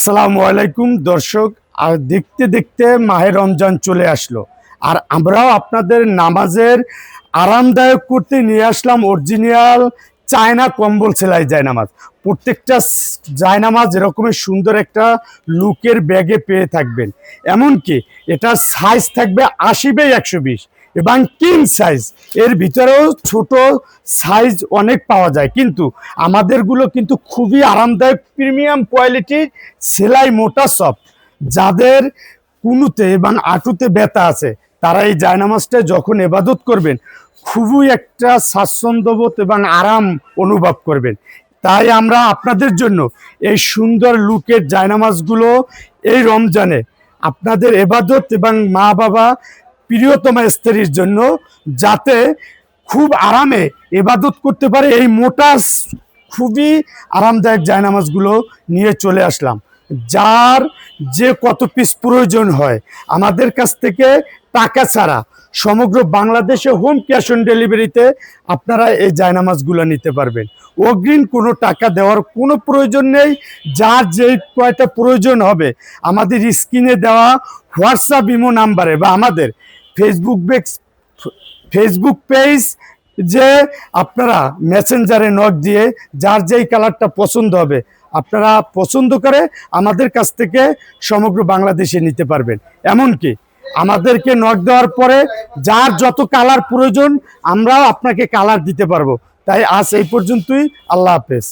আসসালামু আলাইকুম দর্শক। আর দেখতে দেখতে মাহে রমজান চলে আসলো, আর আমরাও আপনাদের নামাজের আরামদায়ক করতে নিয়ে আসলাম অরিজিনাল চায়না কম্বল সেলাই জায়নামাজ। প্রত্যেকটা জায়নামাজ এরকমের সুন্দর একটা লুকের ব্যাগে পেয়ে থাকবেন। এমনকি এটা সাইজ থাকবে 80/120 এবং কিং সাইজ। এর ভিতরেও ছোট সাইজ অনেক পাওয়া যায়, কিন্তু আমাদেরগুলো কিন্তু খুবই আরামদায়ক, প্রিমিয়াম কোয়ালিটির, সেলাই মোটা সফট। যাদের কুনুতে এবং আঁটুতে ব্যথা আছে তারা এই জায়নামাজটা যখন ইবাদত করবেন খুবই একটা স্বাচ্ছন্দ্যবোধ এবং আরাম অনুভব করবেন। তাই আমরা আপনাদের জন্য এই সুন্দর লুকের জায়নামাজগুলো এই রমজানে আপনাদের ইবাদত এবং মা বাবা প্রিয়তমা স্ত্রীর জন্য, যাতে খুব আরামে ইবাদত করতে পারে, এই মোটা খুবই আরামদায়ক জায়নামাজগুলো নিয়ে চলে আসলাম। যার যে কত পিস প্রয়োজন হয় আমাদের কাছ থেকে টাকা ছাড়া সমগ্র বাংলাদেশে হোম ক্যাশ অন ডেলিভারিতে আপনারা এই জায়নামাজগুলো নিতে পারবেন। অগ্রিম কোনো টাকা দেওয়ার কোনো প্রয়োজন নেই। যার যে কয়টা প্রয়োজন হবে আমাদের স্ক্রিনে দেওয়া হোয়াটসঅ্যাপ ইমো নাম্বারে বা আমাদের ফেসবুক পেজ যে আপনারা মেসেঞ্জারে নক দিয়ে যার যেই কালারটা পছন্দ হবে আপনারা পছন্দ করে আমাদের কাছ থেকে সমগ্র বাংলাদেশে নিতে পারবেন। এমনকি আমাদেরকে নক দেওয়ার পরে যার যত কালার প্রয়োজন আমরাও আপনাকে কালার দিতে পারবো। তাই আজ এই পর্যন্তই। আল্লাহ হাফেজ।